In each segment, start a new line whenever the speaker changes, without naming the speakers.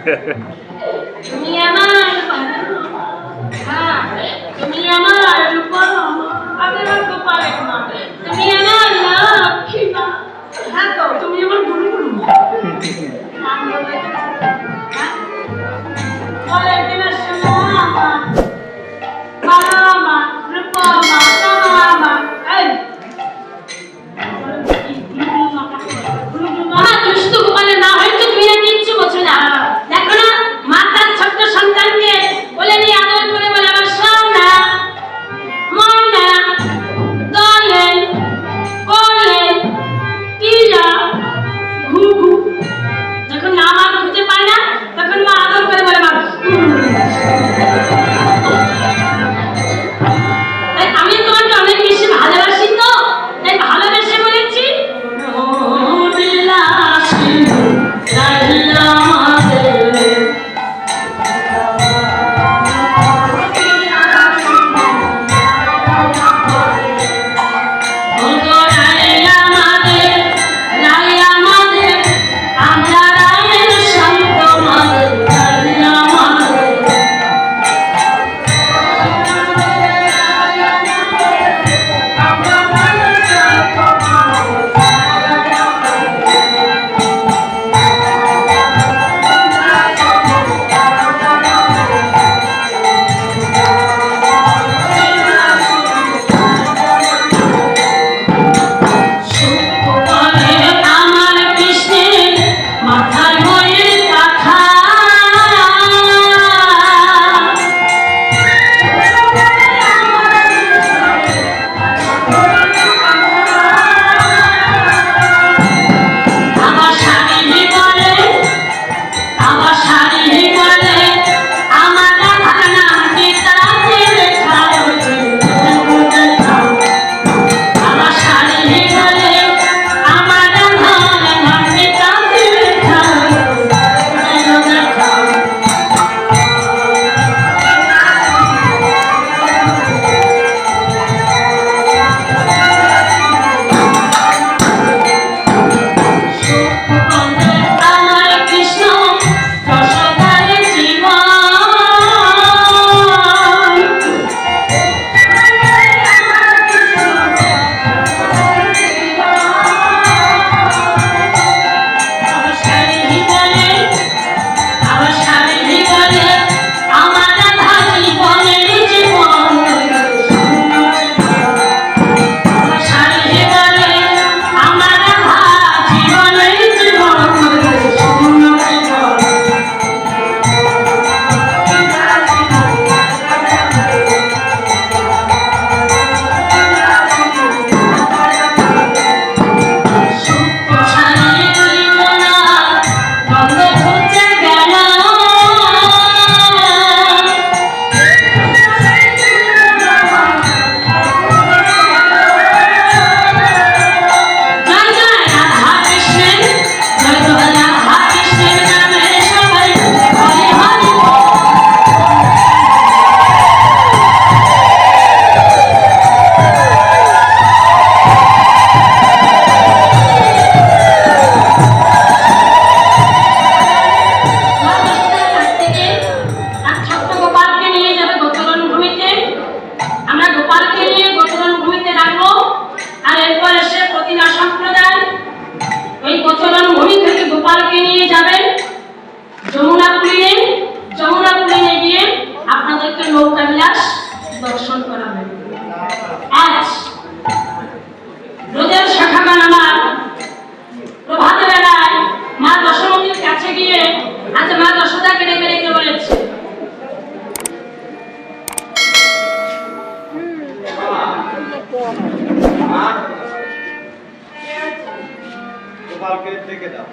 তুমি আমার তুমি আমার রূপা আমার গোপাল মা তুমি আমার লক্ষ্মী মা হ্যাঁ তো তুমি আমার গুরু গুরু নাম বলে বলে দিন সোনা মা মা রূপা মা মা এই মামা দুষ্টু গোপালের মা হয়তো তুমি না কিচ্ছু বোঝো না দেখো না মাতার ছোট্ট সন্তানকে বলে নিয়ে আদর করে বলে আমার সোনা ময়না দলেন কোলেন টিলা ঘুঘু যখন নাম আর খুঁজে পায় না তখন মা আদর করে বলে মা তাই আমি তোমাকে অনেক বেশি ভালোবাসি তো তাই ভালোবেসে বলেছি নৌকা বিলাস দর্শন করাবেন। আজ রোদের শাখাবান আমার প্রভাতে বেলায় মা দশমতীর কাছে গিয়ে আজ মা যশোদাকে ডেকে ডেকে বলেছে,
গোপালকে ডেকে দাও।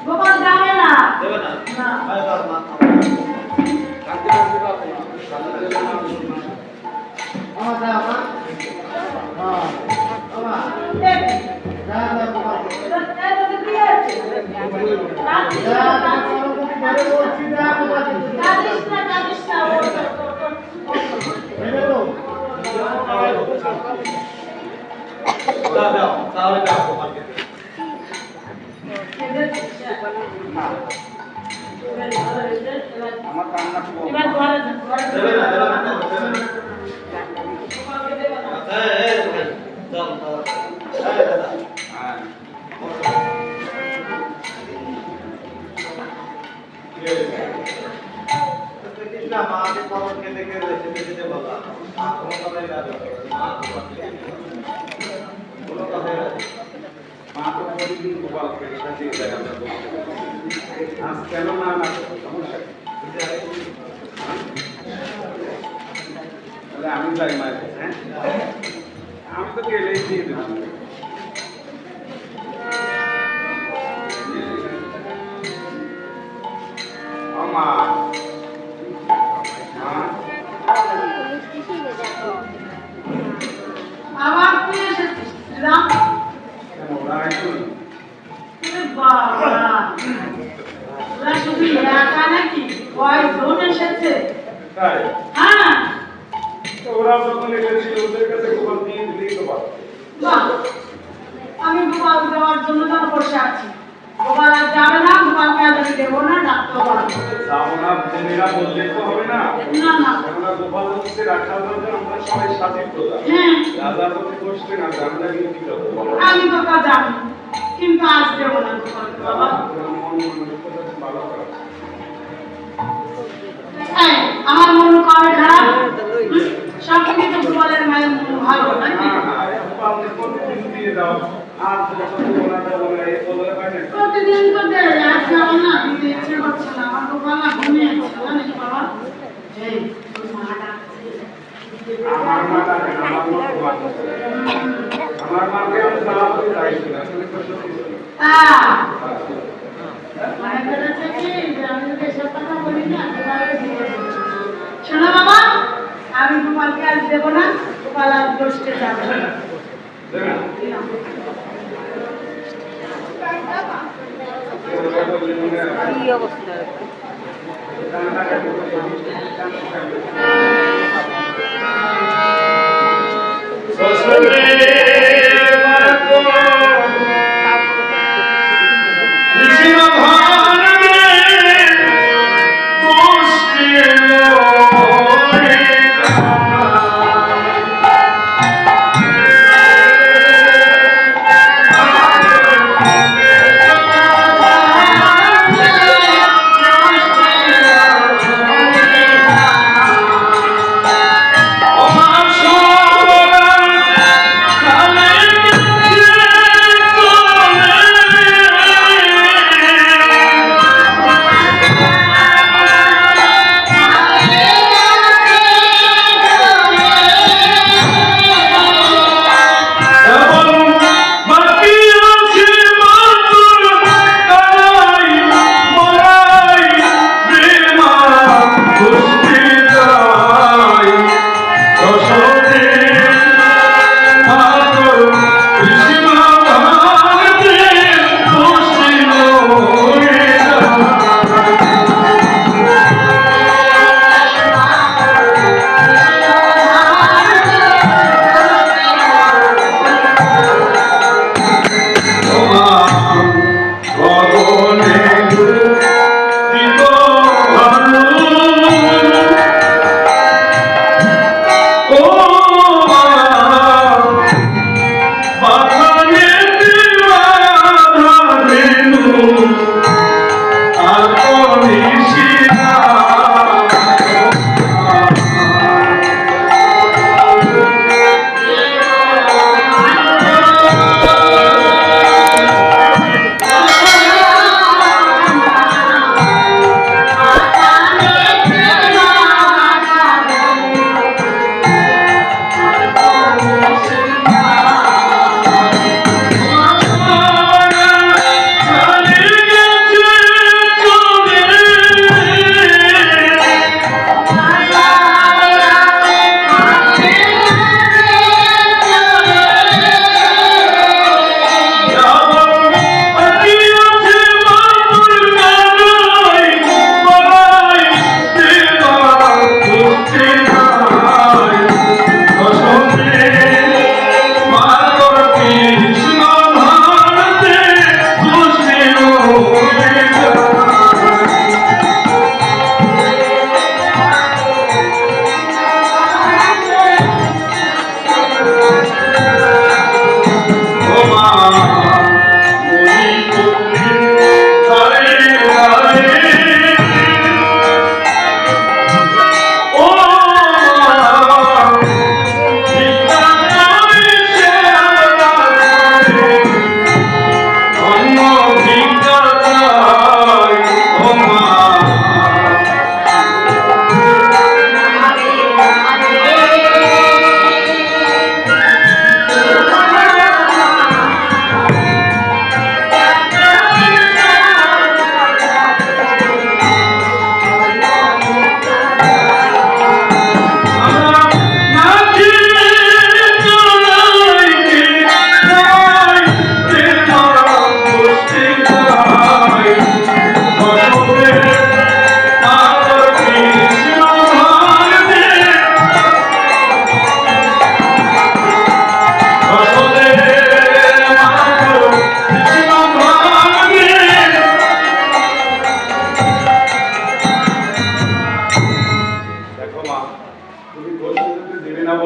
গোপাল যাবে না,
দেবে না। আমার আমি যাই মায়ের কাছে, আমি তো গেলেই দিয়ে দেবো।
আবার তুই এসেছিস রাম? ওরা শুধু একা নাকি কয়জন এসেছে? হ্যাঁ,
ওরা যখন এসেছিল ওদের কাছে গোপাল দিয়ে দিলেই তো পারত।
বাহ, আমি গোপাল দেওয়ার জন্য তো বসে আছি। গোপাল আর যাবে না, গোপালকে আর আমি দেবো না, ডাক্তার
যাবো না জেনেরা বললেই তো হবে না।
না না,
আমরা গোপাল হচ্ছে রাখাল রাজা, আমরা সবাই স্বাধীন প্রজা।
হ্যাঁ,
রাজা যদি বসবে না আমরা কিন্তু কি করবো?
আমি তো তা জানি, কিন্তু আজ দেবো না গোপালকে বাবা।
ভালো করা।
এই, আমার মন কবে খারাপ? সব থেকে তো গোপালের মায়ের মন ভালো নাকি? প্রতিদিন তো দেয়, আজকে আমার না দিতে ইচ্ছে করছে না, আমার গোপাল না ঘুমিয়েছে জানিস বাবা। এই, তোর মা ডাকছে। মানে বেড়েছে কি যে আমি যদি এসব কথা বলি না, গোপালকে দিয়ে দেবো। শোনো বাবা, আমি গোপালকে আজ দেবো না, গোপাল আজ বসতে যাবে না।
কি অবস্থা?
Oh my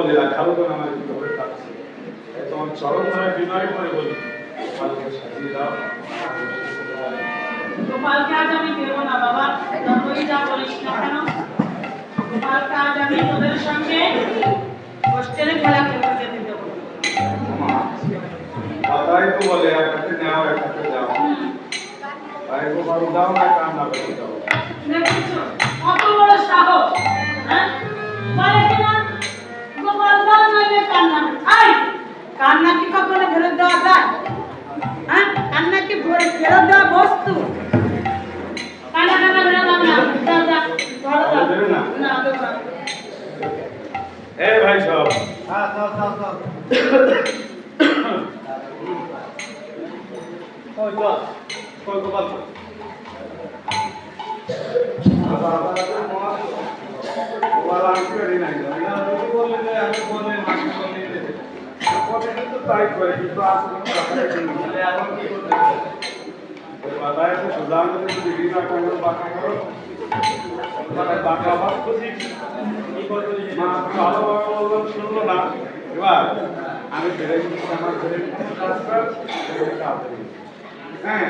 বলি না, খালো তো আমার কি করে থাকছে। তোমার চরম ধরে বিনয় করে বলি, ভালোকে সাজিয়ে দাও।
গোপালকে আজ আমি দেবো না বাবা, যতই যা বলিস না কেন। গোপালকে আজ আমি তোদের সঙ্গে হোস্টেলে খেলা খেলতে যেতে দেবো।
দাদাই তো বলে এক হাতে নেওয়া এক হাতে যাও, তাই গোপাল দাও না কান্না করে দাও।
দেখেছো কত বড় সাহস, হ্যাঁ? বলে কিনা গোপাল দাও নইলে কান্না। এই কান্না কি কখনো ফেরত দেওয়া যায়? হ্যাঁ, কান্না কি ফেরত দেওয়া বস্তু? কান্না কান্না ফেরত দাও না, দাও দাও, ভালো দাও না, না দেবো না।
এই ভাই সব কই গোপাল গোপাল আসতে পারি নাই, আমি বললে যে আমি বললে মাকে বললে কত কিন্তু তাই করে, কিন্তু আসলে এখন কি করতে বাবায় তো সুদান করে দিদি না করো বাকি করো মানে বাকি আবার খুশি কি করতে মা ভালো ভালো শুনলো না। এবার আমি ফিরে আমার ঘরে কাজ কর কাজ করি। হ্যাঁ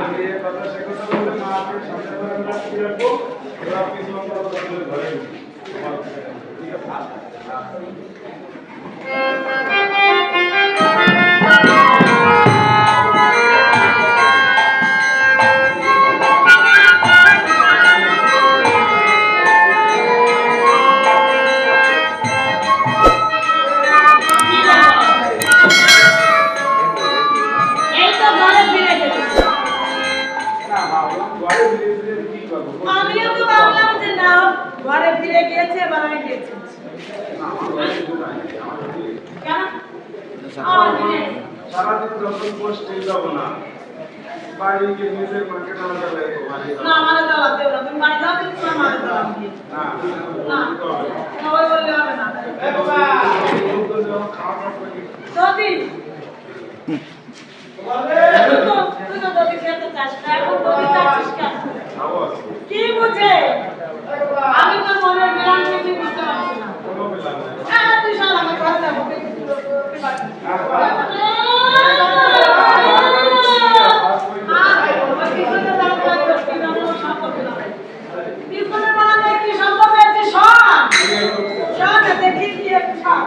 আমি এই কথা সে কথা বলে মা আপনি সামনে করে রাখতে রাখবো, এবার কিছু আমরা ঘরে ঠিক আছে।
আমিও তো ভাবলাম যে না ঘরে ফিরে গিয়েছে, এবার আমি গেছি। কেন?
সারাদিন যখন বসতে যাব না, বাড়ি গিয়ে নিজের মাকে না যাবে
না আমারে দাওয়াত দেব না, তুমি বাড়ি যাও কিন্তু তোমার মাকে দাওয়াত দিও
না
না, ওই বললে হবে না।
এ বাবা খাওয়া করে
যদি তুই তো দবি খেতে চাস না, এখন দবি চাচ্ছিস কেন? কি বুঝে? আমি তোর মনের মিলান কিছু বুঝতে পারছি না। হ্যাঁ তুই সব আমার কথা যাবো। দেখি কি একটু সব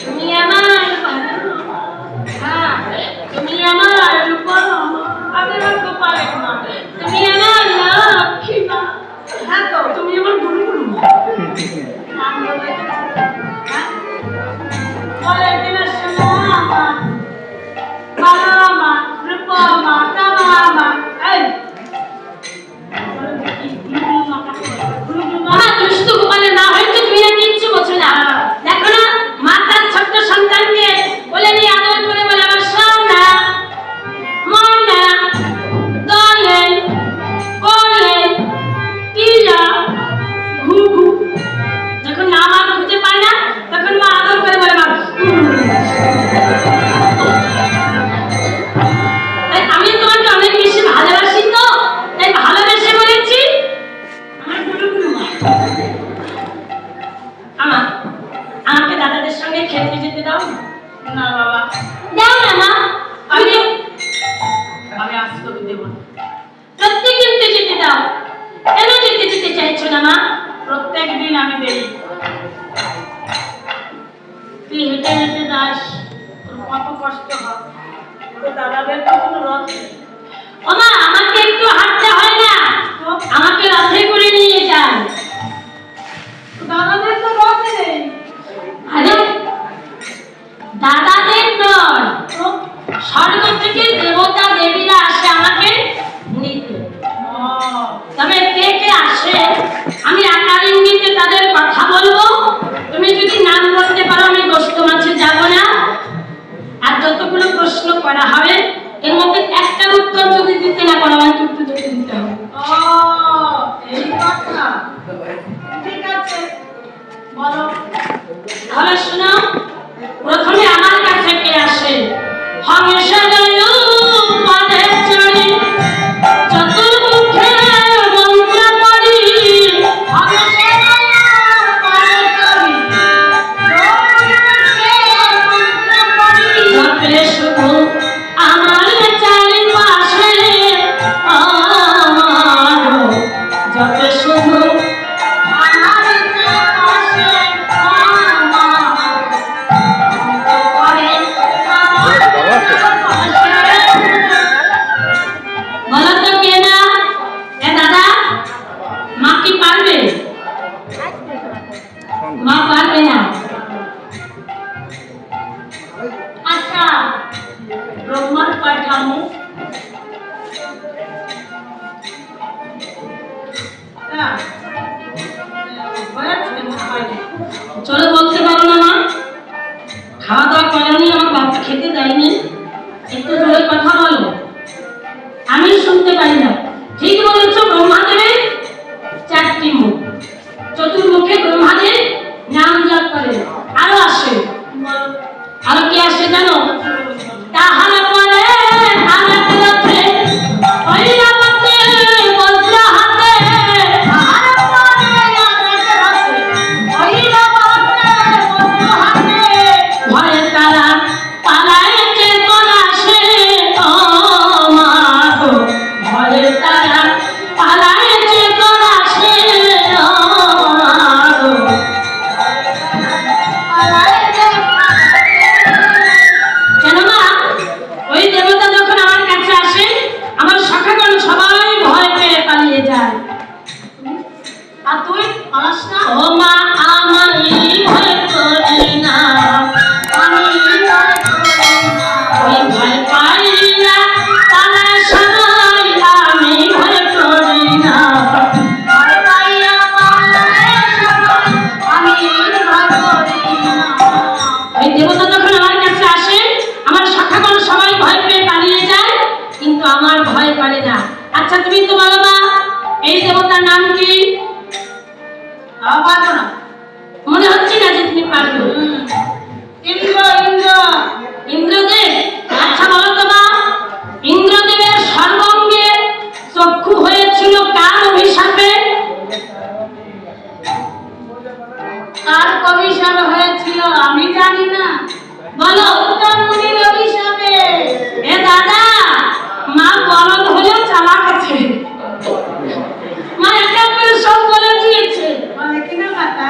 তুমি আমার হ্যাঁ তুমি আমার রূপম আমি রূপ পারে না তুমি আমার লক্ষ্মী মা আমি দেই। তুই হেঁটে হেঁটে যাস, তোর কত কষ্ট হয়। তো দাদাদের তো কোনো রথ নেই। ও মা, আমাকে একটু হাঁটতে হয় না, আমাকে রথে করে নিয়ে যান। দাদাদের তো রথ নেই। আরে দাদাদের নয়, স্বর্গ থেকে দেবতা দেবীরা আসে আমাকে নিতে। তবে কে কে আসে আমি আকার ইঙ্গিতে তাদের কথা বলবো। তুমি যদি নাম বলতে পারো আমি গোস্ত মাছে যাব না। আর যতগুলো প্রশ্ন করা হবে এর মধ্যে একটার উত্তর যদি দিতে না পারো আমাকে উত্তর দিতে দিতে হবে। এই কথা, ঠিক আছে বলো। তাহলে শোনো, প্রথমে আমার কাছে কে আসে? হংসের পদে চড়ি চতুর্মুখে মন্ত্র পড়ি, হংসের পদে চড়ি চতুর্মুখে মন্ত্র পড়ি, জপে শুধু আমার চারিপাশে জপে শুধু চলো বলতে পারো না মা? খাওয়া দাওয়া করেনি, আমার বাচ্চা খেতে দেয়নি, একটু জোরে কথা বলো, আমি শুনতে পাই না। ঠিক বলেছ, ব্রহ্মাদেবের 4টি মুখ, চতুর্মুখে ব্রহ্মাদেব নাম জপ করে। আরো আসে, আরো কি আসে জানো? তাহার পরে আরেক রথে ঐরাবতে বজ্র হাতে, তাহার পরে আরেক রথে ঐরাবতে বজ্র হাতে, ভয়ে তারা পালায় চেতন আসে। ও মা গো, ভয়ে তারা পালায় চেতন আসে। ও মা গো, কেন মা? ওই দেবতা যখন আমার কাছে আসে আমার শাখাগণ সবাই ভয় পেয়ে পালিয়ে যায়। আর তুই পালাস না? ও মা, আমি ভয় করি না, আমি ভয় করি না, ওই ভয় পাই না পালার সময়, আমি ভয় করি না, ভয় পাইয়া পালার সময়, আমি ভয় করি না। ওই দেবতা যখন আমার কাছে আসে আমার শাখাগণ সবাই ভয় পেয়ে পালিয়ে যায়, কিন্তু আমার ভয় করে না। আচ্ছা তুমি তো বলো মা, এই দেবতার নাম কি? পারবো না, মনে হচ্ছে না যে তুমি পারবে। ইন্দ্র। ইন্দ্র, ইন্দ্রদেব। আচ্ছা বলো তো মা, ইন্দ্রদেবের সর্বাঙ্গে চক্ষু হয়েছিল কার অভিশাপে? কার অভিশাপে হয়েছিল আমি জানি না, বলো। উত্তর মুনির অভিশাপে। এ দাদা, মা বলদ হলেও চালাক আছে, মা একা করে সব বলে দিয়েছে। বলে কিনা কথা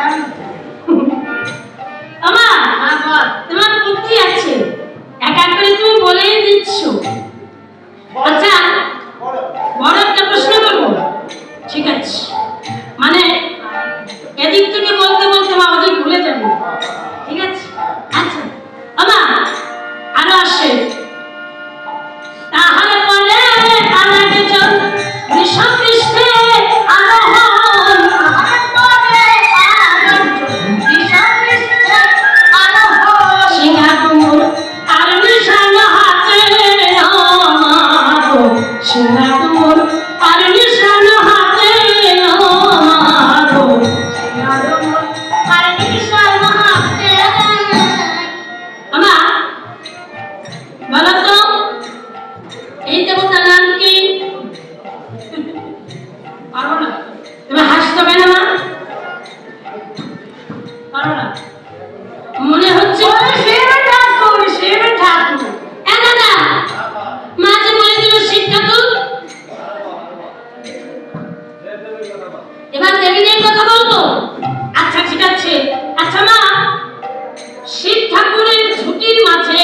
আমার তোমার বুদ্ধি আছে, একা করে তুমি বলেই দিচ্ছ। আচ্ছা বড় একটা প্রশ্ন করবো, ঠিক আছে? মানে এদিক থেকে বলতে বলতে মা ওদিক ভুলে যাবে, ঠিক আছে? আচ্ছা আমা আরো আসে। তাহার পরে কানাকে চল বিষম পৃষ্ঠে আরোহণ, তাহার পরে বিষম পৃষ্ঠে আরোহণ, সিংহাকুমুর আর নিশান হাতে। ও মা গো, সিংহাকুমুর আর নিশান হাতে। ও মা গো, সিংহাকুমুর আর নিশান হাতে। আমা বলো তো, এই দেবতার নাম কি? পারো না? তুমি হাসতে হবে না মা, পারো না? মনে হচ্ছে শিব ঠাকুর, শিব ঠাকুর। না না, মা যে বলে দিল শিব ঠাকুর, এবার দেবীদের কথা বলবো। আচ্ছা আচ্ছা মা, শিব ঠাকুরের ছুটির মাঝে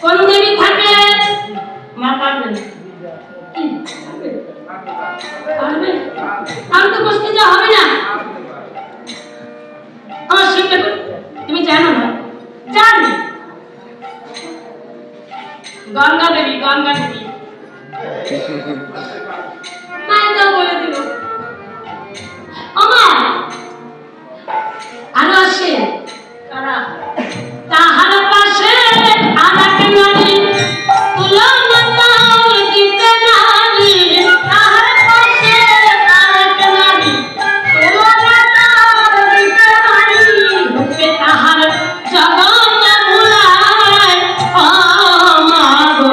কোন দেবী থাকে? মা পারবেন? পারবেন? আমি তো বসতে যা হবে না। আমার শিব ঠাকুর তুমি জানো না? জানি, গঙ্গা দেবী, গঙ্গা দেবী। নাইটা বলে দিল। আমার আরো আসে কারা? তাহার পাশে আরেক নারী তুলনা তার দিতে নারী। তাহার পাশে আরেক নারী তুলনা তার দিতে নারী। রূপে তাহার জগৎ ভুলায় ও মা গো,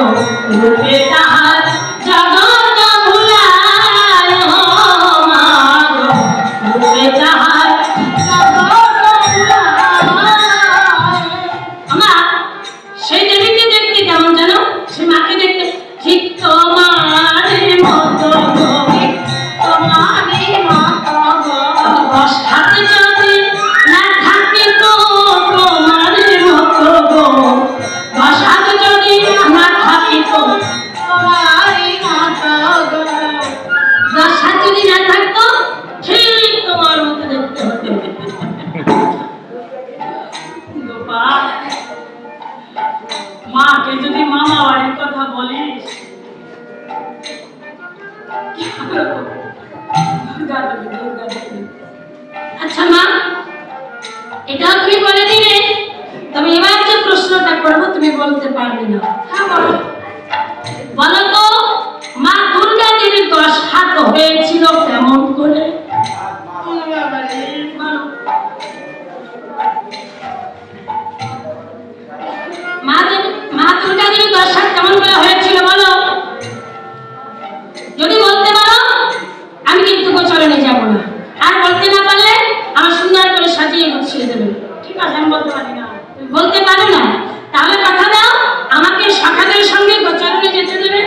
রূপে তাহার জগৎ ভুলায় ও মা গো, রূপে তাহার জগৎ ভুলায়। আমার সেই দেবীকে দেখতে কেমন জানো? সে মাকে দেখতে ঠিক তোমারই মতো গো, তোমারই মতো গো। দশ হাতে যদি না থাকে তো তোমারই মতো গো, দশ হাতে যদি না থাকে তো তোমারই মতো গো। দশ হাত যদি না থাকতো ঠিক তোমার মতো দেখতে হতো। গোপাল, মাকে যদি মামা বাড়ির কথা বলিস, আচ্ছা মা, এটাও তুমি বলে দিলে। তবে এবার যে প্রশ্নটা করবো তুমি বলতে পারবে না। হ্যাঁ বলো। বলো তো, মা দুর্গা দেবীর 10 হাত হয়েছিল কেমন করে? বলো। মা দুর্গা দেবীর 10 হাত কেমন করে হয়েছিল বলো। যদি বলতে পারো আমি কিন্তু গোচরণে যাব না, আর বলতে না পারলে আমার সুন্দর করে সাজিয়ে গুছিয়ে দেবে। ঠিক আছে, আমি বলতে পারি না। তুমি বলতে পারো না, তাহলে কথা দাও আমাকে সখাদের সঙ্গে গোচরণে যেতে দেবে।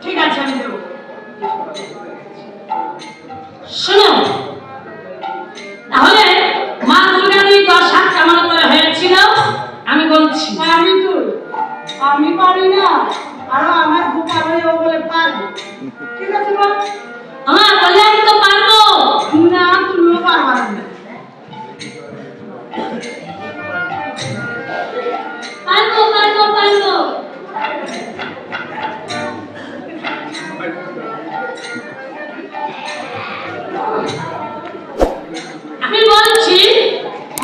ঠিক আছে, আমি দেবো। শোনো তাহলে, মা দুর্গা দেবীর 10 হাত কেমন করে হয়েছিল আমি বলছি।
আমি পারি না, আর আমার গোপাল হয়ে ও বলে পারবে। ঠিক আছে বল।
আমার বললে আমি তো পারবো
না, তুমিও পারবা না।
পারবো পারবো পারবো। আমি বলছি,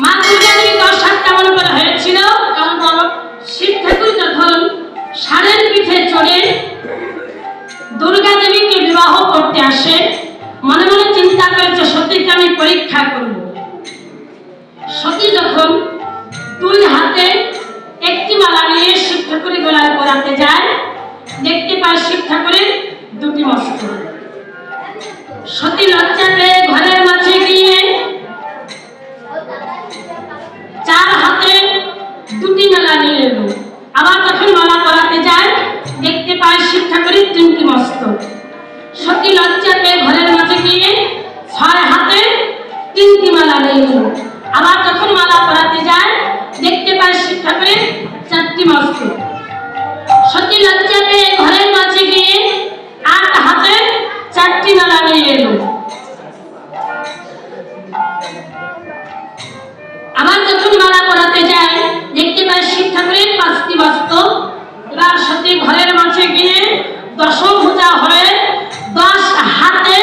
মা দুর্গা দেবী 10 হাত কেমন করে হয়েছিল কেমন বলো। শিব ঠাকুর যখন ষাঁড়ের পিঠে চড়ে দুর্গা দেবীকে বিবাহ করতে আসে, মনে মনে চিন্তা করেছে সতীকে আমি পরীক্ষা করব। সতী যখন 2 হাতে একটি মালা নিয়ে শিব ঠাকুরের গলায় পরাতে যায়, দেখতে পায় শিব ঠাকুরের 2টি মস্তক। সতী লজ্জা পেয়ে ঘরের মাঝে গিয়ে 4 হাতে 2টি মালা নিয়ে এলো। আবার যখন মালা পরাতে যায়, দেখতে পায় শিব ঠাকুরের 3টি মস্তক। সতী লজ্জা পেয়ে ঘরের মাঝে গিয়ে 6 হাতে 3টি মালা নিয়ে এলো। আবার যখন মালা পরাতে যায়, দেখতে পায় শিব ঠাকুরের 4টি মস্তক। সতী লজ্জা পেয়ে ঘরের মাঝে গিয়ে 8 হাতে 4টি মালা নিয়ে এলো। আবার যখন মালা পরাতে যায়, দেখতে পায় শিব ঠাকুরের 5টি মস্তক। এবার সতী ঘরের মাঝে গিয়ে দশভুজা হয়ে 10 হাতে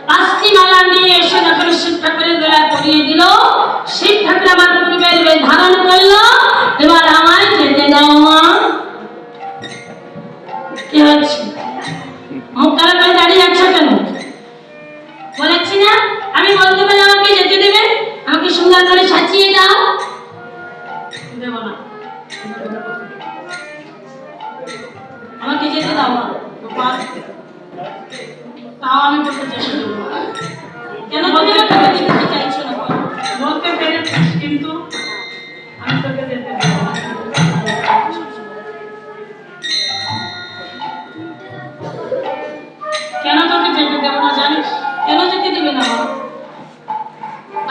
5টি মালা নিয়ে এসে যখন শিব ঠাকুরের গলায় পরিয়ে দিল, শিব ঠাকুর আমার পূর্বের বেশ ধারণ করলো। এবার আমায় যেতে দাও মা। কি হচ্ছে? মুখ কালো করে দাঁড়িয়ে আছো কেন? বলেছি না আমি বলতে পারি আমাকে যেতে দেবে। আমাকে সুন্দর করে সাজিয়ে দাও। দেব না, আমাকে যেতে দাও মা। তাও আমি বলতে চাইছি কেন তুমি আমাকে যেতে চাইছো না?
বলতে পেরেছিস, কিন্তু আমি তোকে যেতে দেব না।
কেন তোকে যেতে দেব না জানিস? কেন যেতে দেবে না মা?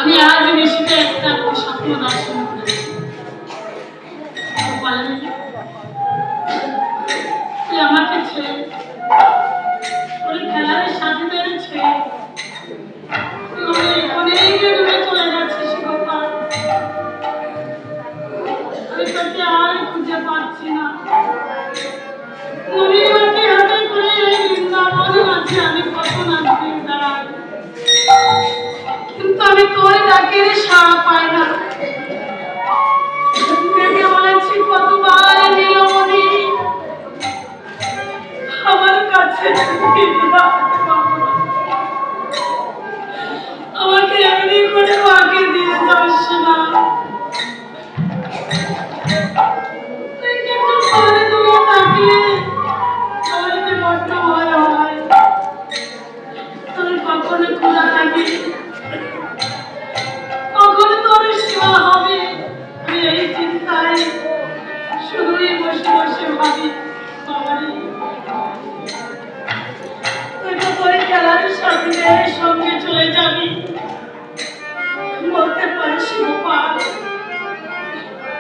আমি আজ বয়সীতে একটা স্বপ্ন দর্শন করেছি। বলেন তুই আমাকে ছেড়ে ওই খেলার সাথীদের ছেড়ে তুই অনেক দূরে চলে যাচ্ছিস গোপাল। আমি তোকে আর খুঁজে পাচ্ছি না। মনিমাকে হাতে করে এই বৃন্দাবনে আছে আমি কত নাচতে দাঁড়াই, কিন্তু আমি তোর ডাকের সাড়া পাই না। দেখে বলেছি কতবার নীলমণি আমার কাছে আমাকে এমনি করে মাকে দিয়ে যাস না। তুই কিন্তু পরে তুমি থাকলে আমার যে বড্ড ভয় হয়। তুই কখনো খোলা থাকি, কখন তোর সেবা হবে, আমি এই চিন্তায় শুধুই বসে বসে ভাবি। বাবারে তুই তো তোর খেলার সাথীদের সঙ্গে চলে যাবি, বলতে পারিস গোপাল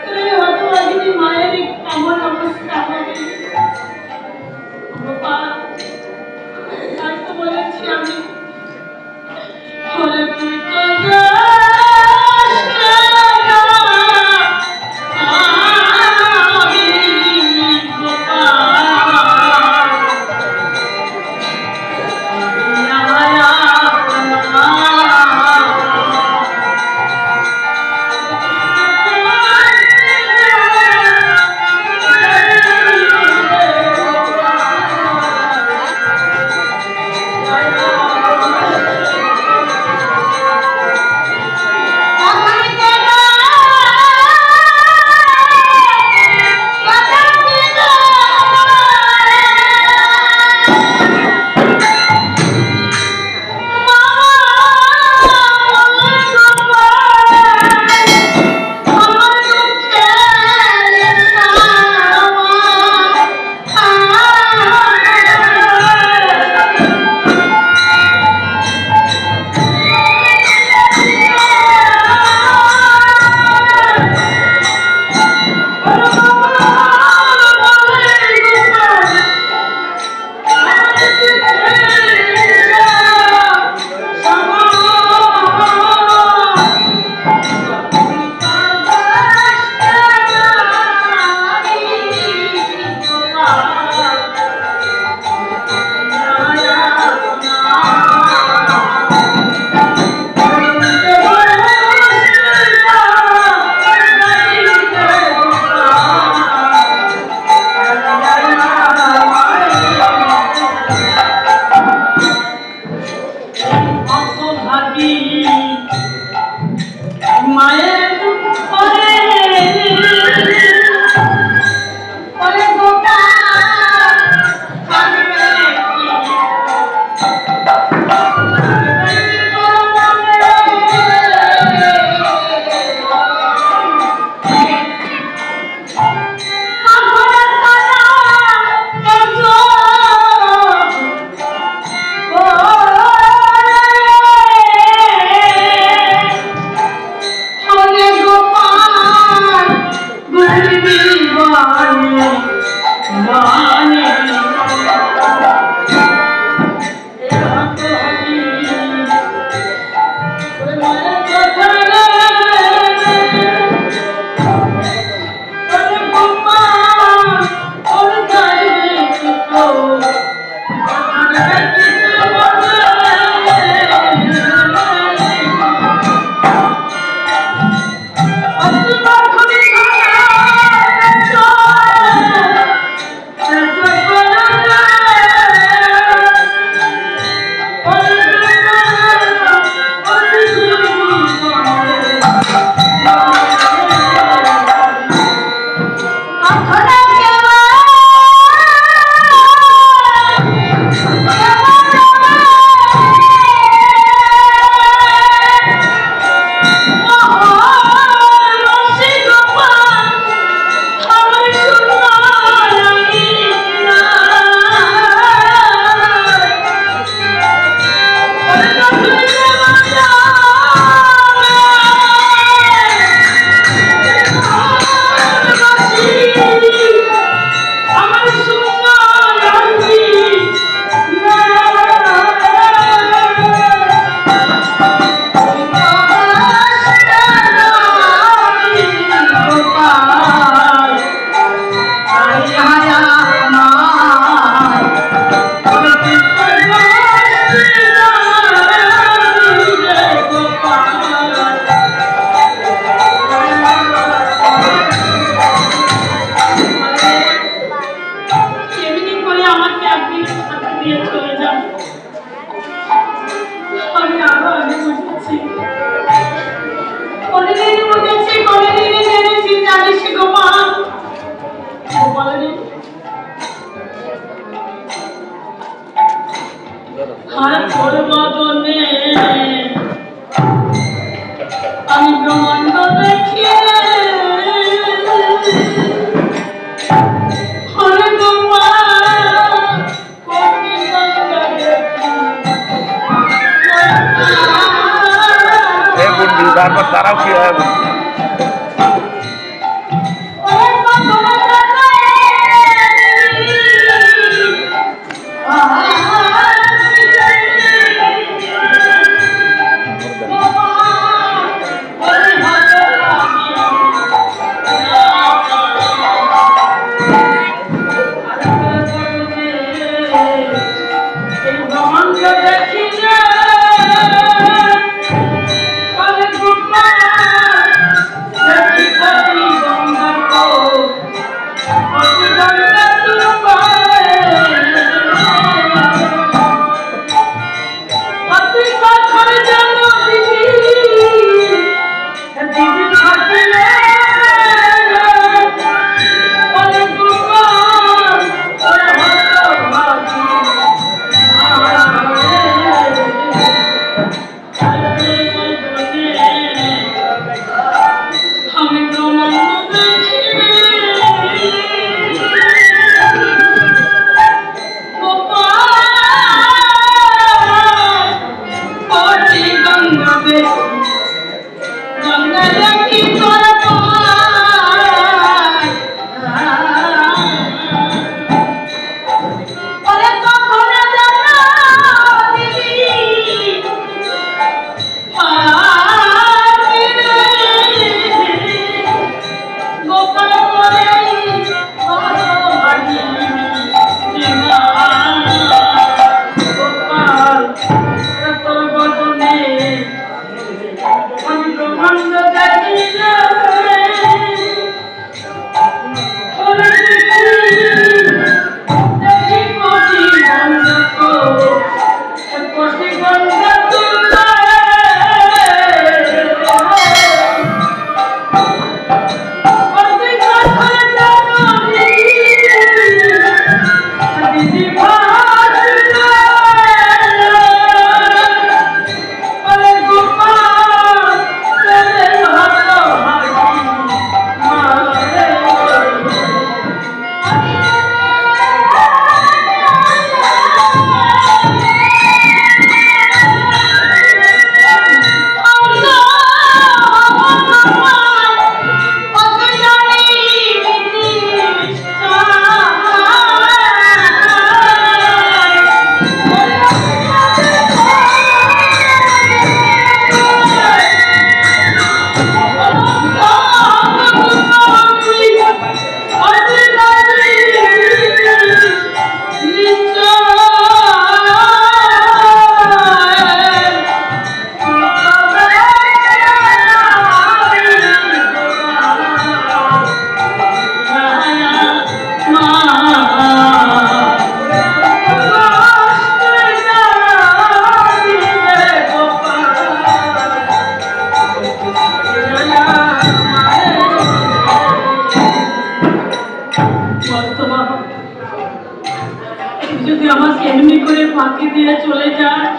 তুই হতভাগিনী মায়ের কেমন অবস্থা হবে। গোপাল তাই তো বলেছি আমি, বলে তুই তো যাস না, আমি গোপাল
করবি, তারপর তারাও কি হয়
যদি আমাকে এমনি করে ফাঁকি দিয়ে চলে যাস,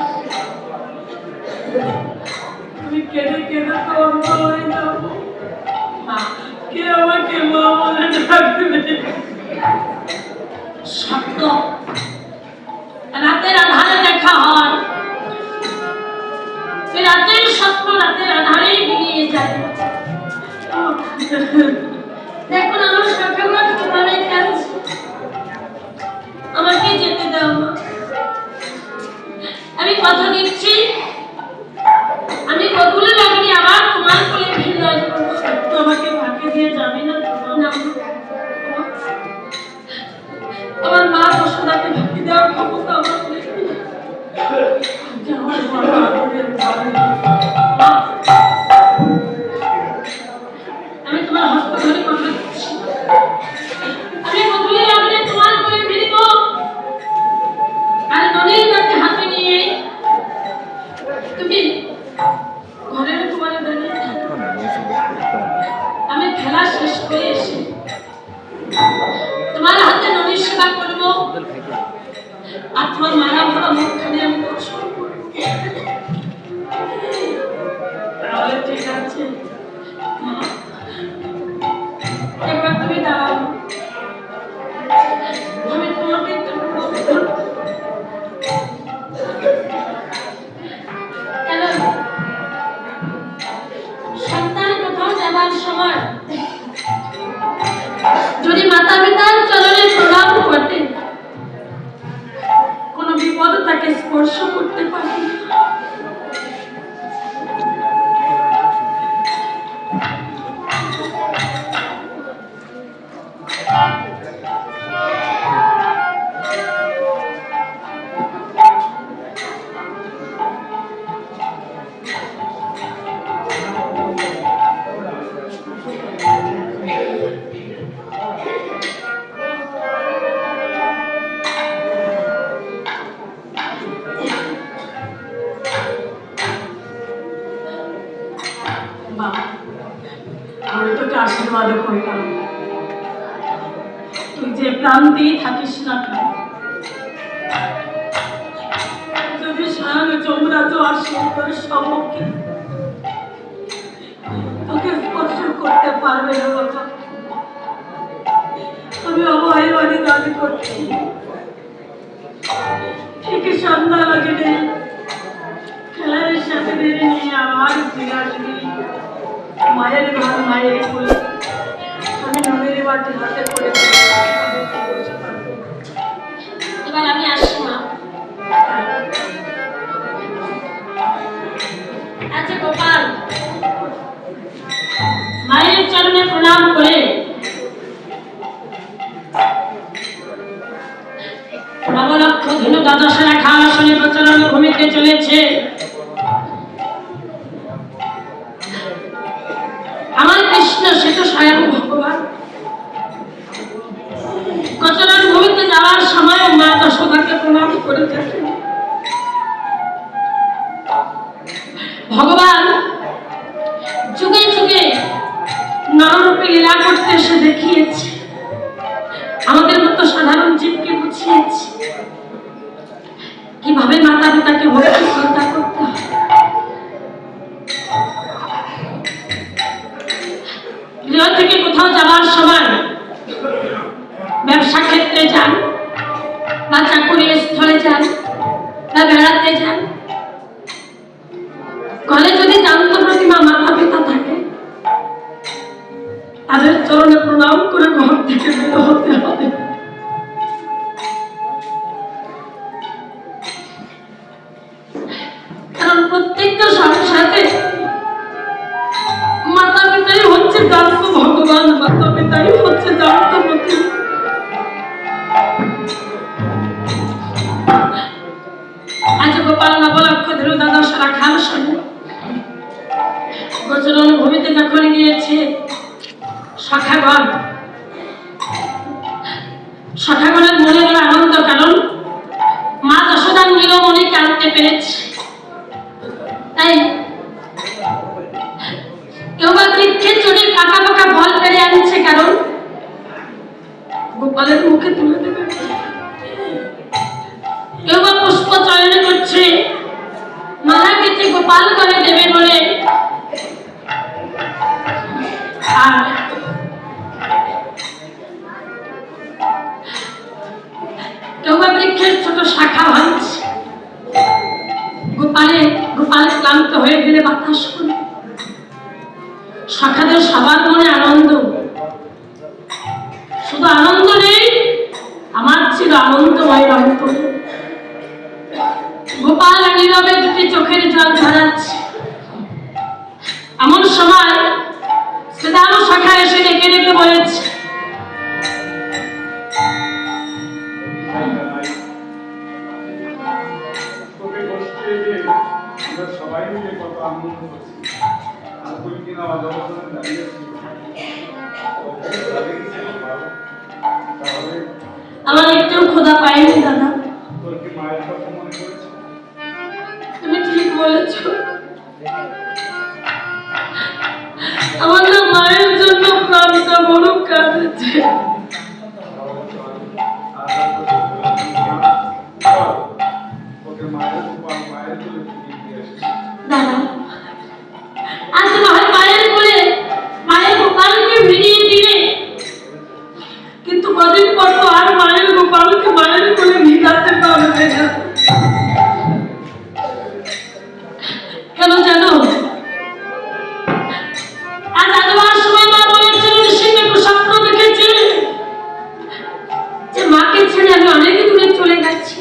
তুমি কেঁদে কেঁদে তো অন্ধ হয়ে যাবো। কে আমাকে মা বলে ডাকবে?
সত্য রাতের আধারে দেখা হয়, সেই রাতের স্বপ্ন রাতের আধারেই বেরিয়ে যায়। দেখুন আমার সকালবেলা কিভাবে কাঁদছে, আমাকে যেতে দাও মা। আমি কথা দিচ্ছি আমি কতগুলো লাগনি আবার তোমার কোলে ফিরে আসবো।
তো আমাকে ফাঁকি দিয়ে যাবি না?
না, আমার মা বসুদাকে ফাঁকি দেওয়ার ক্ষমতা আমার নেই।
আমার বড় আদরের ভাই।
আমি তোমার হস্ত ধরে কথা দিচ্ছি, আমি কতগুলো লাগনি তোমার কোলে ফিরব। আর নদীর কাছে হাতে নিয়ে তুমি ঘরের তোমার দাঁড়িয়ে থাকো। আমি খেলা শেষ করে এসে তোমার হাতে নদীর সেবা করবো, আর তোমার মারা ভরা মুখখানে আমি দর্শন করবো।
তাহলে ঠিক আছে।
মা, একবার তুমি দাঁড়াও, আমি তোমাকে একটু প্রশ্ন করবো। কেন বাবা, আমি তোকে আশীর্বাদ করলাম, তুই যে প্রান্তেই থাকিস না কেন, যদি স্বয়ং যমরাজ আসে তোর সম্মুখে, তোকে স্পর্শ করতে পারবে না বাবা। আমি অভয়বাণী দাবি করছি, ঠিক সন্ধ্যা লগ্নে খেলার সাথীদের নিয়ে আমার ফিরে আসবি। মায়ের ঘর মায়ের কোল, আমি নদীর বাটি হাতে করে এবার আমি আসি মা। আচ্ছা গোপাল, মায়ের চরণে প্রণাম করে নবলক্ষ ধনু দ্বাদশ রেখা আসনে প্রচলন ভূমিতে চলেছে। আমার কৃষ্ণ সে তো স্বয়ং ভগবান, প্রচলন ভূমিতে যাওয়ার সময় মা যশোদাকে প্রণাম করে থাকে। ভগবান যুগে যুগে নররূপে লীলা করতে এসে দেখিয়েছে, আমাদের মতো সাধারণ জীবকে বুঝিয়েছে কিভাবে মাতা পিতাকে ভক্তি শ্রদ্ধা করতে হয়। গৃহ থেকে কোথাও যাওয়ার সময়, ব্যবসা ক্ষেত্রে যান বা চাকুরি স্থলে যান বা বেড়াতে যান, ঘরে যদি জান্ত প্রতিমা মাতা পিতা থাকে, তাদের চরণে প্রণাম করে ঘর থেকে বের হতে হবে। কারণ প্রত্যেকটা সংসারে মাতা পিতাই হচ্ছে জান্ত ভগবান, মাতা পিতাই হচ্ছে জান্ত প্রতিমা। আজ গোপাল নবলক্ষ ধনু দ্বাদশ রেখা আসনে প্রচলন ভূমিতে যখন গিয়েছে, সখাগণ, সখাগণের মনে হলো আনন্দ, কারণ মা যশোদা নীলমণিকে আনতে পেরেছে। তাই কেউ বা বৃক্ষের চড়ে পাকা পাকা ফল পেরে আনছে, কারণ গোপালের মুখে তুলে দেবে। কেউ বা পুষ্প চয়ন করছে, মালা কেটে গোপাল করে দেবে বলে। আর কেউ বা বৃক্ষের ছোট শাখা ভাঙছে, গোপাল ক্লান্ত হয়ে গেলে বাতাস করে। শাখাদের সবার মনে আনন্দ, শুধু আনন্দ নেই, আমার ছিল আনন্দময় অন্তর। গোপাল নীরবে দুটি চোখের জল ঝরাচ্ছে। এমন সময় শ্রীদাম শাখা এসে ডেকে ডেকে বলেছে,
সবাই মিলে কত আনন্দ করছি, আর তুই কিনা অজস্র দাঁড়িয়েছিস।
আমার একটু ক্ষুধা পাইনি দাদা।
তোর কি মায়ের কথা মনে পড়েছে?
তুমি ঠিক বলেছ, আমার না মায়ের জন্য প্রাণটা বড় কাঁদেছে। দাদা, আজ নয় মায়ের কোলে মায়ের গোপালকে ভিড়িয়ে দিলে, কিন্তু কদিন পর তো আর মায়ের গোপালকে মায়ের কোলে ভিড়াতে পারবে না। কেন জানো? আজ আসবার সময় মা বলেছিল, ঋষিকে একটু স্বপ্ন দেখেছি যে মাকে ছেড়ে আমি অনেক দূরে চলে গেছি।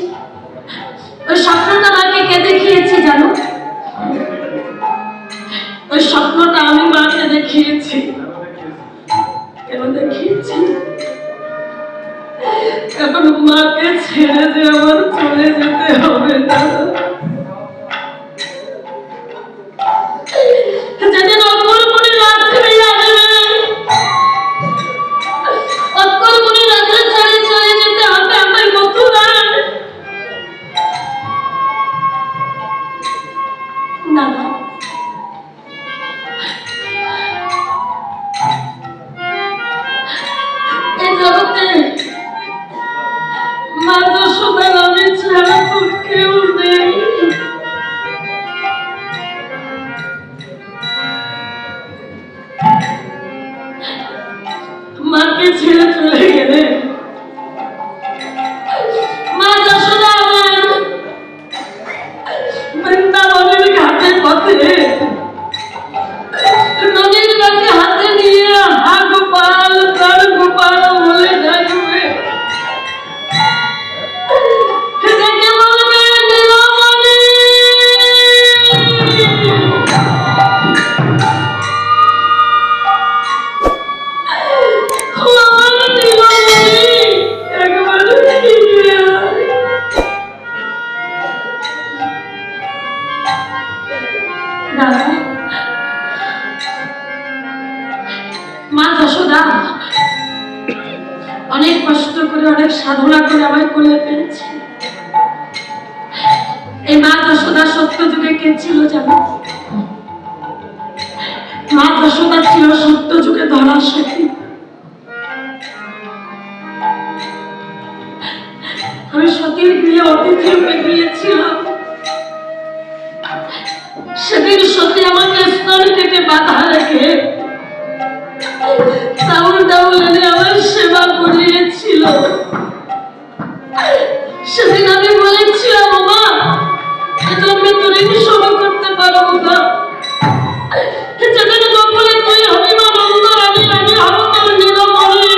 ওই স্বপ্নটা মাকে কে দেখিয়েছে জানো? ওই স্বপ্নটা আমি মাকে দেখিয়েছি। কেন দেখিয়েছি? এখন মাকে ছেড়ে যে আমার চলে যেতে হবে না, যেদিন অকল্পনে রাত্রে আসবে, অকল্পনে রাত্রে ছেড়ে চলে যেতে হবে আমার মথুরায়। দাদা, যশোদা অনেক কষ্ট করে অনেক সাধনা করে আমায় কোলে পেয়েছে। এই মা যশোদা সত্য যুগে কে ছিল জানো? মা যশোদা ছিল সত্য যুগে ধরা সতী। আমি সতীর গৃহে অতিথি রূপে গিয়েছিলাম। সেদিন সতী আমাকে স্তন কেটে বাধা রেখে চাউল ডাউল এনে আমার সেবা করিয়েছিল। সেদিন আমি বলেছিলাম, বাবা জন্মে তোর আমি সেবা করতে পারবো না, যেদিন গোকুলে তুই হবি মা নন্দরানী, আমি হব তোর নীলমণি।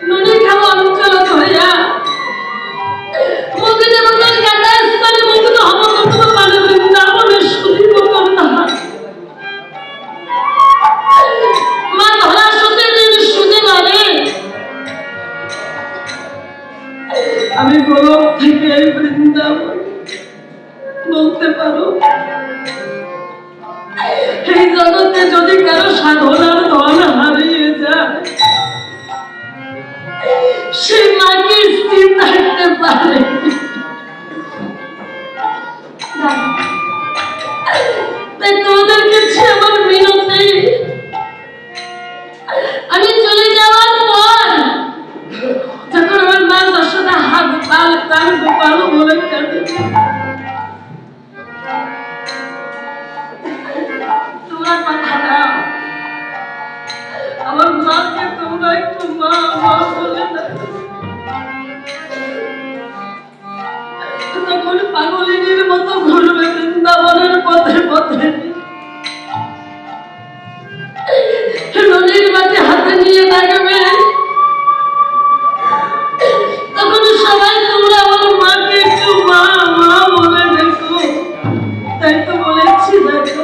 ননী খাওয়া অঞ্চল ধরিয়া মুখে দেবতার কাটা স্থানে মুগ্ধ হব কত পারে বৃন্দাবনের সুদীপ কন্যা। মা ধরা সতীর সুদী মানে আমি গোলক থেকে এই বৃন্দাবন বলতে পারো। এই জগতে যদি কারো সাধনার ধন হারিয়ে যায়, সে মাকে স্থির থাকতে পারে। তাই তোমাদের কাছে আমার বিনতি, আমি চলে যাওয়ার পর যখন আমার মা যশোদা হা গোপাল তার গোপাল বলে কাঁদে, তোমরা কথা দাও আমার মাকে, তোমরা একটু মা মা বলে ডাকো। তখন পাগলিনীর মতো ঘুরবে বৃন্দাবনের পথে পথে, নদীর মাঝে হাতে নিয়ে ডাকবে। তখন সবাই তোমরা আমার মাকে একটু মা মা বলে দেখো। তাই তো বলেছি দেখো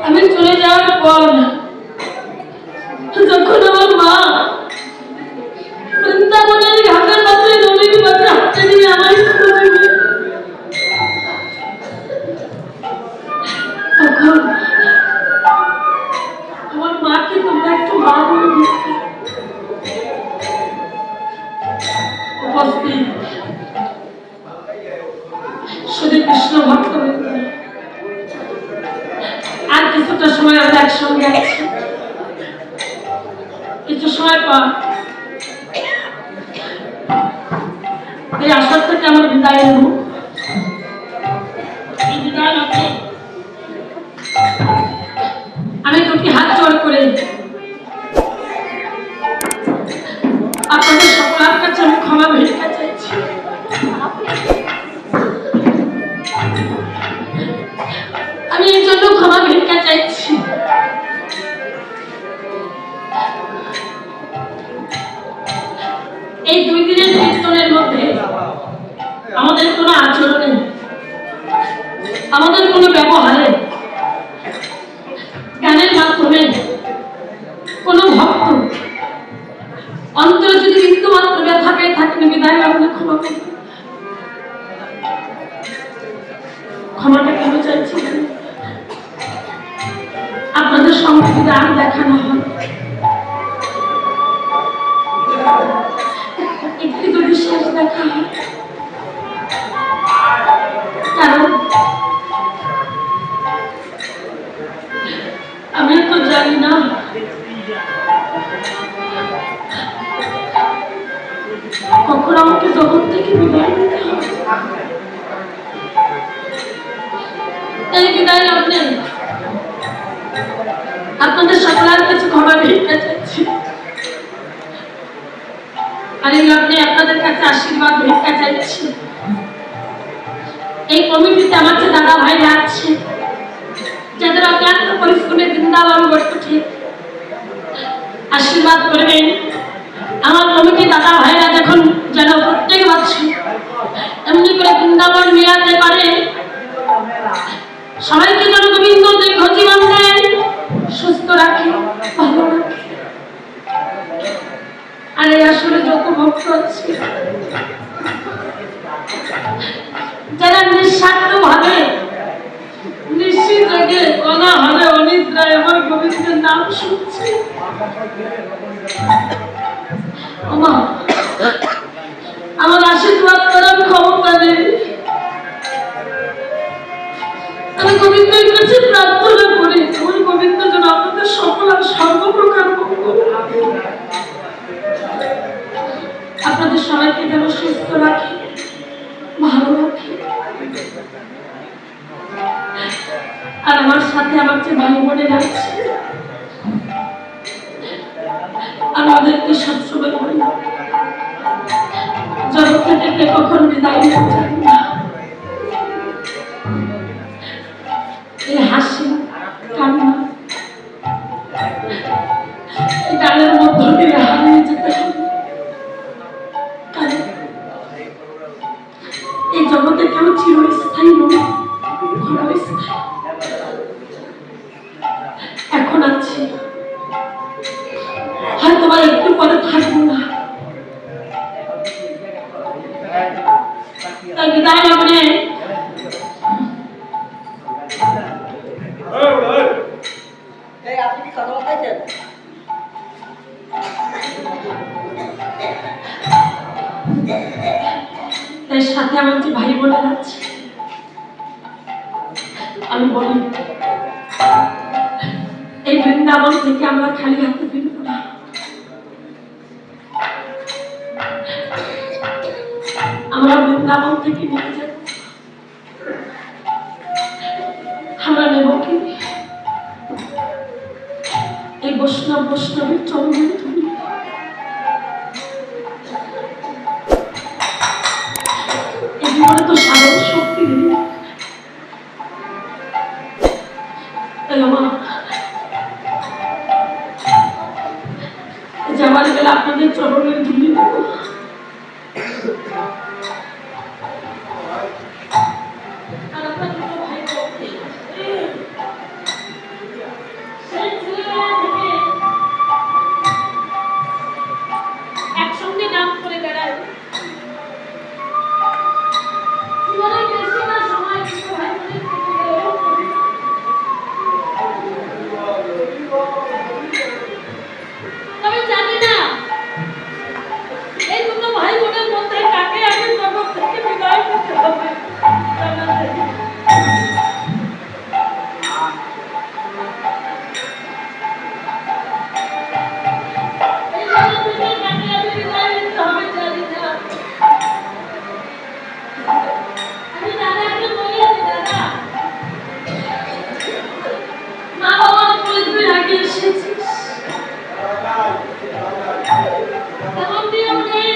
আমি চলে যাওয়ার পর যখন আমার মা বৃন্দাবনের ঘাটের পাশে নদীর পাশে হাঁটতে নিয়ে আমায় খুঁজবে, তখন আমার মাকে তোমরা একটু মা বলে দিতে। উপস্থিত শুধু কৃষ্ণ ভক্ত, আর কিছুটা সময় আমরা একসঙ্গে আছি, কিছু সময় পর এই আসর থেকে আমার বিদায় নেব। এই বিদায় নাতে আমি দুটি হাত জোড় করে আপনাদের সকলের কাছে আমি ক্ষমা ভিক্ষা চাইছি। আমি এর জন্য ক্ষমা ভিক্ষা চাইছি। এই 2 দিনের কীর্তনের মধ্যে আমাদের কোনো আচরণে, আমাদের কোনো ব্যবহারে, গানের মাধ্যমে কোনো ভক্ত অন্তরে যদি বিন্দু মাত্র ব্যথা পেয়ে থাকেন, বিদায় আমাদের ক্ষমা করবেন। ক্ষমাটা কেন চাইছি? আপনাদের সঙ্গে যদি আর দেখানো হয়, একটু যদি শেষ দেখা হয়, কারণ আমি তো জানি না কখন আমাকে জগৎ থেকে বিদায় নিতে হবে। তাই বিদায় আপনি আপনাদের সকলের কাছে ক্ষমা ভিক্ষা চাইছি। আর এই আপনি আপনাদের কাছে আশীর্বাদ ভিক্ষা চাইছি। এই কমিটিতে আমার যে দাদা ভাইরা আছে, যাদের অক্লান্ত পরিশ্রমে বৃন্দাবন গড়ে ওঠে, আশীর্বাদ করবেন আমার কমিটি দাদা ভাইরা যখন যেন প্রত্যেক বছর এমনি করে বৃন্দাবন মিলাতে পারে, সবাইকে যেন গোবিন্দ দীর্ঘ জীবন দেয়, সুস্থ রাখে, ভালো রাখে। আর এই আসলে যত ভক্ত আছে যারা নিঃস্বার্থ ভাবে নিশ্চিত থেকে কণা হবে অনিদ্রায় আমার গোবিন্দের নাম শুনছে, আমার আশীর্বাদ করার ক্ষমতা নেই। আমি গোবিন্দের কাছে প্রার্থনা করি, আমার গোবিন্দ যেন আপনাদের সকল আর সর্বপ্রকার আপনাদের সবাইকে যেন সুস্থ রাখে, ভালো রাখে। আর আমার সাথে আমার যে ভাই বোনেরা আছে, আমাদেরকে সবসময় বলি জগৎ থেকে কখন বিদায় নিতে চাই না। এই হাসি কান্না এই গানের মধ্য দিয়ে হারিয়ে যেতে হবে। এই জগতে কেউ চিরস্থায়ী নয়, ক্ষণস্থায়ী। এখন আছি, হয়তো বা একটু পরে থাকবো না। তাই বিদায় লগ্নে তাই সাথে আমার যে ভাই বোনেরা আছে, আমি বলি এই বৃন্দাবন থেকে আমরা খালি হাতে ফিরব না। আমরা বৃন্দাবন থেকে নিয়ে যাব, আমরা নেব কি এই বৈষ্ণবের চরণের ধুলি। এই জীবনে তো সাধন শক্তি নেই, তাই আমার যাবার বেলা আপনাদের চরণের ধুলি নেব। এসেছিস এমন নিয়ম নেই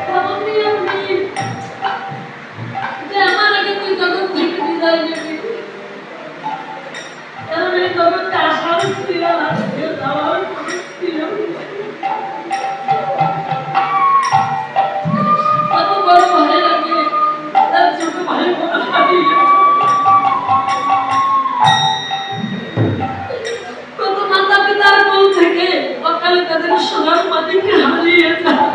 এমন নিয়ম নেই যে আমার আগে তুই জগৎ থেকে বিদায় নেবি কারণ এই জগৎটা আসার ছিল না যাওয়ার ছিল কত বড় ভাই লাগে তার ছোট ভাই বড় ভাই কত মাতা পিতার কোল থেকে অকালে তাদের সোনার মাটিকে হারিয়ে যায়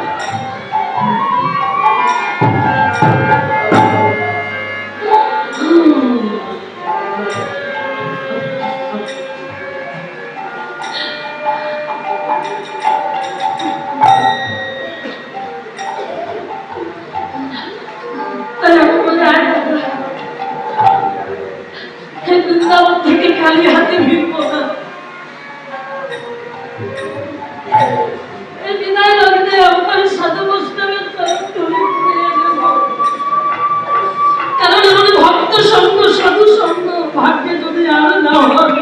বৃন্দাবন থেকে খালি হাতে ফিরব না এই বিদায় লগ্নে আমার সাধু বৈষ্ণবের চরণ ধরে ফিরে যাব কারণ আমার ভক্ত সঙ্গ সাধু সঙ্গ ভাগ্যে যদি আর না হয়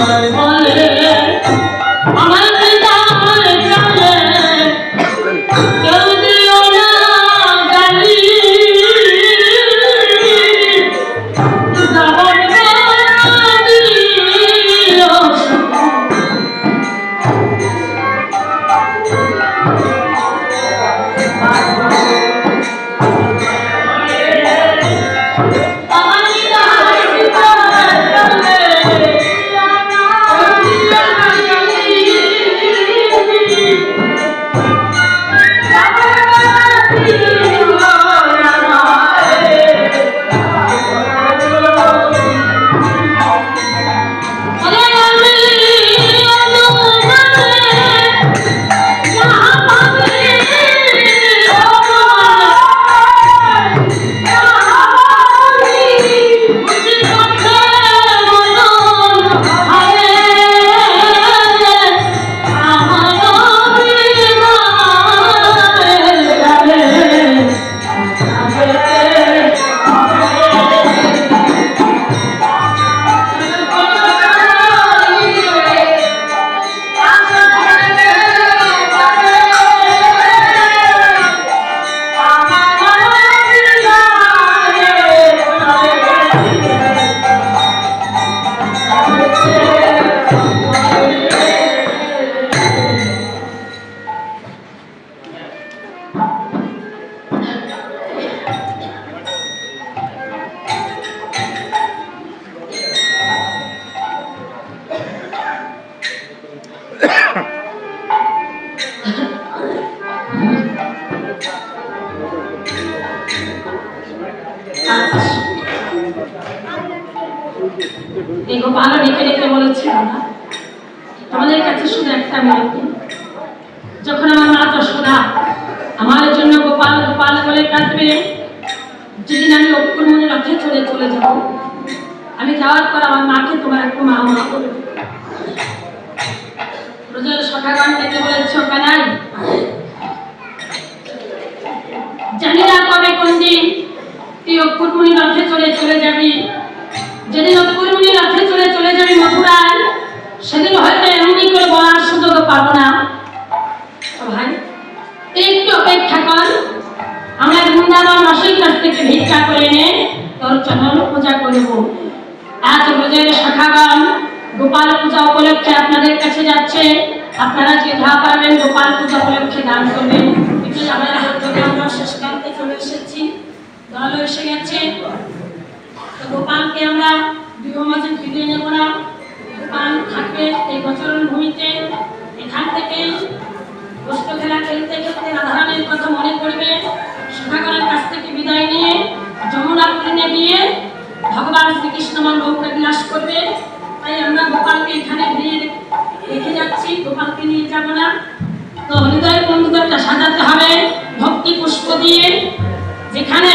হৃদয় বলে আমার হৃদয় চলে কেউ দিও না গালি জবর দিও আমার হৃদয় চলে এই গোপাল রেখে রেখে বলেছিল না আমাদের কাছে শুধু একটা মেয়ে যখন আমার মা যশোদা আমার জন্য গোপাল গোপাল বলে কাঁদবে যেদিন আমি অক্ষুরমণি রথে চলে যাব আমি যাওয়ার পর আমার মাকে তোমার একটু মা মা বলবে ব্রজের সখাগণ ডেকে বলেছ কানাই জানি না কবে কোন দিন তুই অক্ষুরমণি রথে চলে যাবি যেদিন অক্ষুরমণি রথে চলে যাবি মথুরায় সেদিন হয়তো এমনি করে বলার সুযোগ পাবো না ভাই একটু অপেক্ষা কর আমরা বৃন্দাবন মাসির কাছ থেকে ভিক্ষা করে এনে তোর চরণ পূজা করব আজ ব্রজের শাখাগণ গোপাল পূজা উপলক্ষে আপনাদের কাছে যাচ্ছে আপনারা যে যা পারবেন গোপাল পূজা উপলক্ষে দান করবেন কিন্তু আমাদের হাত থেকে আমরা শেষ প্রান্তে চলে এসেছি দল এসে গেছে তো গোপালকে আমরা গৃহ মাঝে ফিরিয়ে নেব না গোপাল থাকবে এই গোচরণ ভূমিতে এখান থেকে গোষ্ঠ খেলা খেলতে খেলতে রাধারানীর কথা মনে পড়বে সখাগণের কাছ থেকে বিদায় নিয়ে যমুনার তীরে গিয়ে ভগবান শ্রীকৃষ্ণ নৌকা বিলাস করবে তাই আমরা গোপালকে এখানে রেখে যাচ্ছি গোপালকে নিয়ে যাব না তো হৃদয় বন্ধুদেরটা সাজাতে হবে ভক্তি পুষ্প দিয়ে যেখানে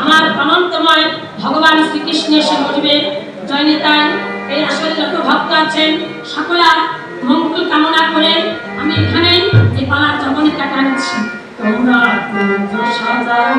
আমার অনন্তময় ভগবান শ্রীকৃষ্ণ এসে বলবে জয় নিতাই এই আসলে যত ভক্ত আছেন সকলা মঙ্গল কামনা করে আমি এখানে এই পালার জবনিকা টানছি তোমরা সাজাও